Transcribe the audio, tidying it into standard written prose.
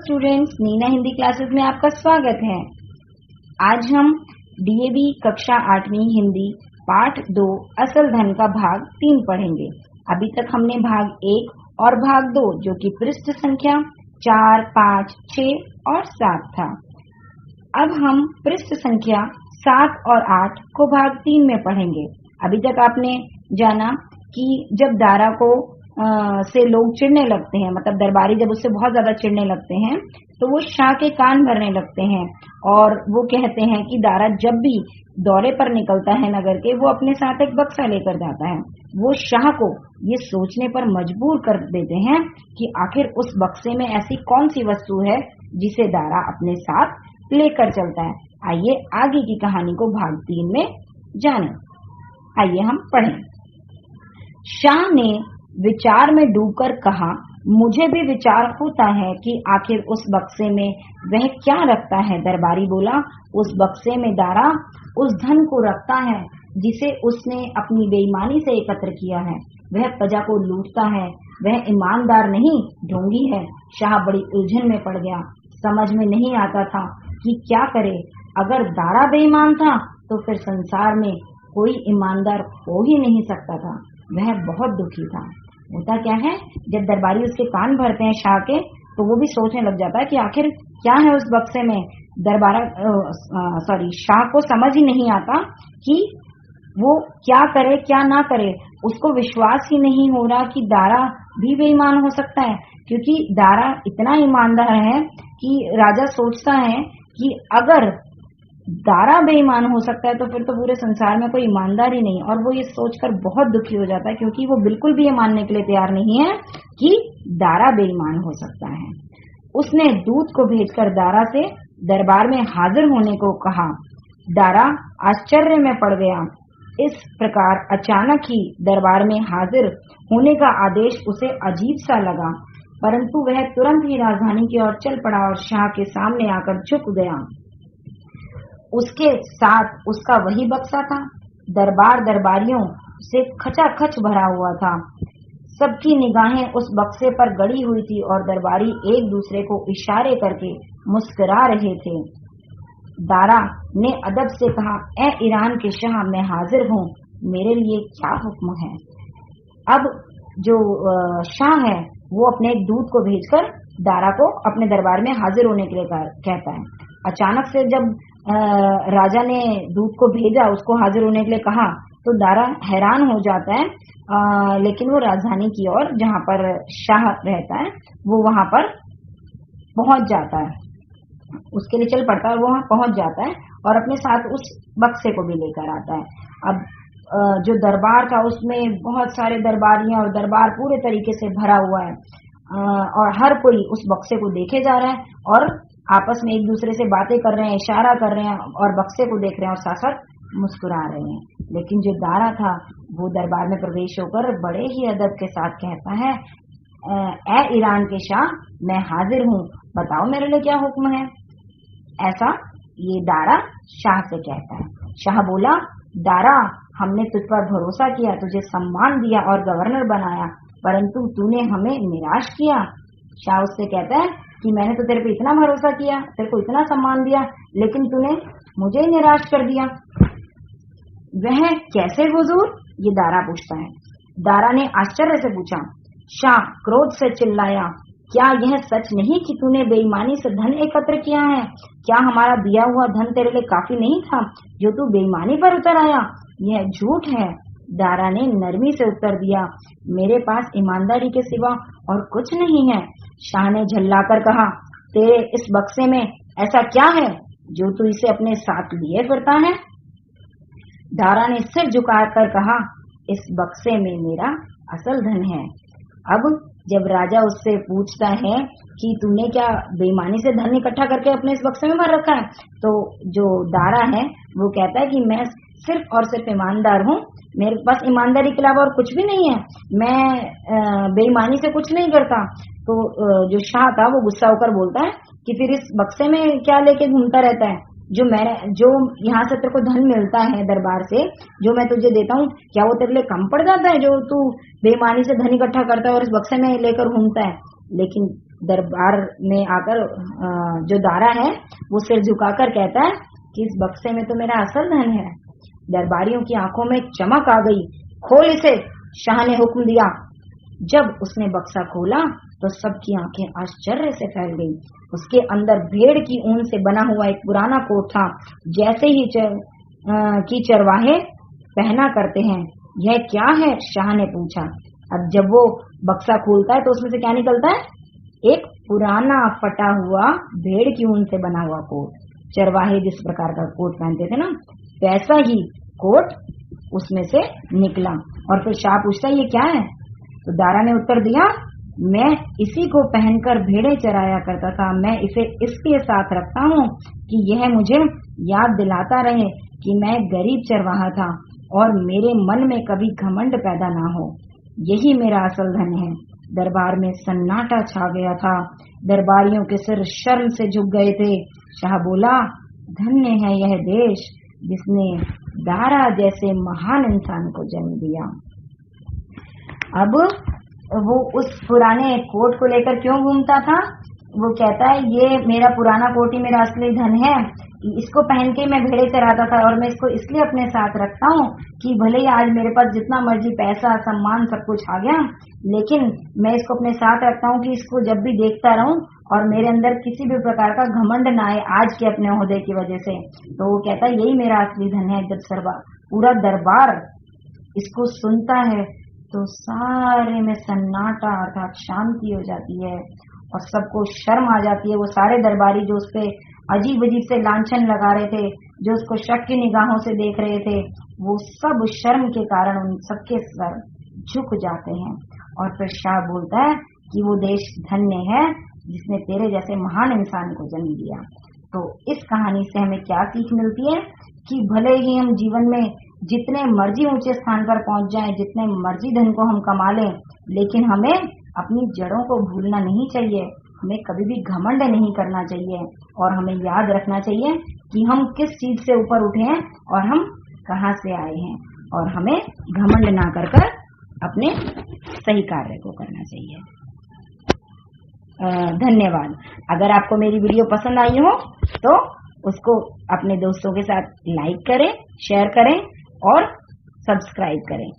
Students, Neena Hindi classes में आपका स्वागत है। आज हम डीएवी कक्षा 8वीं हिंदी पाठ 2 असल धन का भाग 3 पढ़ेंगे। अभी तक हमने भाग 1 और भाग 2 जो कि पृष्ठ संख्या 4, 5, 6 और 7 था। अब हम पृष्ठ संख्या 7 और 8 को भाग 3 में पढ़ेंगे। अभी तक आपने जाना कि जब दारा को से लोग चिढ़ने लगते हैं, मतलब दरबारी जब उससे बहुत ज्यादा चिढ़ने लगते हैं तो वो शाह के कान भरने लगते हैं और वो कहते हैं कि दारा जब भी दौरे पर निकलता है नगर के, वो अपने साथ एक बक्सा लेकर जाता है। वो शाह को ये सोचने पर मजबूर कर देते हैं कि आखिर उस बक्से में ऐसी कौन सी वस्तु है जिसे दारा अपने साथ लेकर चलता है। आइए आगे की कहानी को भाग 3 में जानें। आइए हम पढ़ें। शाह ने विचार में डूबकर कहा, मुझे भी विचार होता है कि आखिर उस बक्से में वह क्या रखता है। दरबारी बोला, उस बक्से में दारा उस धन को रखता है जिसे उसने अपनी बेईमानी से एकत्र किया है। वह प्रजा को लूटता है, वह ईमानदार नहीं ढोंगी है। शाह बड़ी उलझन में पड़ गया, समझ में नहीं आता था कि क्या करे। अगर दारा बेईमान था तो फिर संसार में कोई ईमानदार हो ही नहीं सकता था। वह बहुत दुखी था। होता क्या है, जब दरबारी उसके कान भरते हैं शाह के, तो वो भी सोचने लग जाता है कि आखिर क्या है उस बक्से में। शाह को समझ ही नहीं आता कि वो क्या करे क्या ना करे। उसको विश्वास ही नहीं हो रहा कि दारा भी बेईमान हो सकता है, क्योंकि दारा इतना ईमानदार है कि राजा सोचता है कि अगर दारा बेईमान हो सकता है तो फिर तो पूरे संसार में कोई ईमानदार ही नहीं। और वो ये सोचकर बहुत दुखी हो जाता है, क्योंकि वो बिल्कुल भी ये मानने के लिए तैयार नहीं है कि दारा बेईमान हो सकता है। उसने दूत को भेजकर दारा से दरबार में हाजिर होने को कहा। दारा आश्चर्य में पड़ गया। इस प्रकार अचानक ही दरबार में हाजिर होने का आदेश उसे अजीब सा लगा, परंतु वह तुरंत ही राजधानी की ओर चल पड़ा और शाह के सामने आकर झुक गया। उसके साथ उसका वही बक्सा था। दरबार दरबारियों से खचाखच भरा हुआ था। सबकी निगाहें उस बक्से पर गड़ी हुई थी और दरबारी एक दूसरे को इशारे करके मुस्कुरा रहे थे। दारा ने अदब से कहा, ए ईरान के शाह, मैं हाजिर हूँ, मेरे लिए क्या हुक्म है। अब जो शाह है वो अपने एक दूत को भेजकर दारा को अपने दरबार में हाजिर होने के लिए कहता है। अचानक से जब राजा ने दूत को भेजा, उसको हाजिर होने के लिए कहा, तो दारा हैरान हो जाता है। लेकिन वो राजधानी की ओर जहाँ पर शाह रहता है वो वहां पर पहुंच जाता है। उसके लिए चल पड़ता है, वो वहां पहुंच जाता है और अपने साथ उस बक्से को भी लेकर आता है। अब जो दरबार था उसमें बहुत सारे दरबारियां और दरबार पूरे तरीके से भरा हुआ है और हर कोई उस बक्से को देखे जा रहा है और आपस में एक दूसरे से बातें कर रहे हैं, इशारा कर रहे हैं और बक्से को देख रहे हैं और साथ साथ मुस्कुरा रहे हैं। लेकिन जो दारा था वो दरबार में प्रवेश होकर बड़े ही अदब के साथ कहता है, ए ईरान के शाह, मैं हाजिर हूँ, बताओ मेरे लिए क्या हुक्म है। ऐसा ये दारा शाह से कहता है। शाह बोला, दारा, हमने तुझ पर भरोसा किया, तुझे सम्मान दिया और गवर्नर बनाया, परंतु तूने हमें निराश किया। शाह उससे कहता है कि मैंने तो तेरे पे इतना भरोसा किया, तेरे को इतना सम्मान दिया, लेकिन तूने मुझे ही निराश कर दिया। वह कैसे हुजूर, ये दारा पूछता है। दारा ने आश्चर्य से पूछा। शाह क्रोध से चिल्लाया, क्या यह सच नहीं कि तूने बेईमानी से धन एकत्र किया है? क्या हमारा दिया हुआ धन तेरे लिए काफी नहीं था जो तू बेईमानी पर उतर आया? यह झूठ है। दारा ने नरमी से उत्तर दिया, मेरे पास ईमानदारी के सिवा और कुछ नहीं है। शाह ने झल्लाकर कहा, तेरे इस बक्से में ऐसा क्या है जो तू इसे अपने साथ लिए फिरता है? दारा ने सिर झुकाकर कहा, इस बक्से में मेरा असल धन है। अब जब राजा उससे पूछता है कि तूने क्या बेईमानी से धन इकट्ठा करके अपने इस बक्से में भर रखा है, तो जो दारा है वो कहता है कि मैं सिर्फ और सिर्फ ईमानदार हूँ, मेरे पास ईमानदारी के अलावा और कुछ भी नहीं है, मैं बेईमानी से कुछ नहीं करता। तो जो शाह था वो गुस्सा होकर बोलता है कि फिर इस बक्से में क्या लेके घूमता रहता है? जो यहाँ से तेरे को धन मिलता है दरबार से, जो मैं तुझे देता हूँ, क्या वो तेरे लिए कम पड़ जाता है जो तू बेईमानी से धन इकट्ठा करता है और इस बक्से में लेकर घूमता है? लेकिन दरबार में आकर जो दारा है वो सिर झुकाकर कहता है कि इस बक्से में तो मेरा असल धन है। दरबारियों की आंखों में चमक आ गई। खोल इसे, शाह ने हुक्म दिया। जब उसने बक्सा खोला तो सबकी आंखें आश्चर्य से फैल गई। उसके अंदर भेड़ की ऊन से बना हुआ एक पुराना कोट था, जैसे ही की चरवाहे पहना करते हैं। यह क्या है? शाह ने पूछा। अब जब वो बक्सा खोलता है तो उसमें से क्या निकलता है? एक पुराना फटा हुआ भेड़ की ऊन से बना हुआ कोट। चरवाहे जिस प्रकार का कोट पहनते थे ना, वैसा ही कोट उसमें से निकला। और फिर शाह पूछता है ये क्या है? तो दारा ने उत्तर दिया, मैं इसी को पहनकर भेड़ें चराया करता था। मैं इसे इसलिए साथ रखता हूँ कि यह मुझे याद दिलाता रहे कि मैं गरीब चरवाहा था और मेरे मन में कभी घमंड पैदा ना हो। यही मेरा असल धन है। दरबार में सन्नाटा छा गया था। दरबारियों के सिर शर्म से झुक गए थे। शाह बोला, धन्य है यह देश जिसने दारा जैसे महान इंसान को जन्म दिया। अब वो उस पुराने कोट को लेकर क्यों घूमता था? वो कहता है ये मेरा पुराना कोट ही मेरा असली धन है। इसको पहन के मैं भेड़े चराता था और मैं इसको इसलिए अपने साथ रखता हूँ कि भले ही आज मेरे पास जितना मर्जी पैसा सम्मान सब कुछ आ गया, लेकिन मैं इसको अपने साथ रखता हूँ कि इसको जब भी देखता रहूं और मेरे अंदर किसी भी प्रकार का घमंड ना आए आज के अपने ओहदे की वजह से। तो वो कहता है यही मेरा असली धन है। जब पूरा दरबार इसको सुनता है तो सारे में सन्नाटा अर्थात शांति हो जाती है और सबको शर्म आ जाती है। वो सारे दरबारी जो उसपे अजीब अजीब से लांछन लगा रहे थे, जो उसको शक की निगाहों से देख रहे थे, वो सब शर्म के कारण उन सबके सर झुक जाते हैं। और फिर शाह बोलता है कि वो देश धन्य है जिसने तेरे जैसे महान इंसान को जन्म दिया। तो इस कहानी से हमें क्या सीख मिलती है कि भले ही हम जीवन में जितने मर्जी ऊंचे स्थान पर पहुंच जाएं, जितने मर्जी धन को हम कमा लें, लेकिन हमें अपनी जड़ों को भूलना नहीं चाहिए। हमें कभी भी घमंड नहीं करना चाहिए और हमें याद रखना चाहिए कि हम किस चीज से ऊपर उठे हैं और हम कहां से आए हैं, और हमें घमंड ना कर कर अपने सही कार्य को करना चाहिए। धन्यवाद। अगर आपको मेरी वीडियो पसंद आई हो तो उसको अपने दोस्तों के साथ लाइक करें, शेयर करें और सब्सक्राइब करें।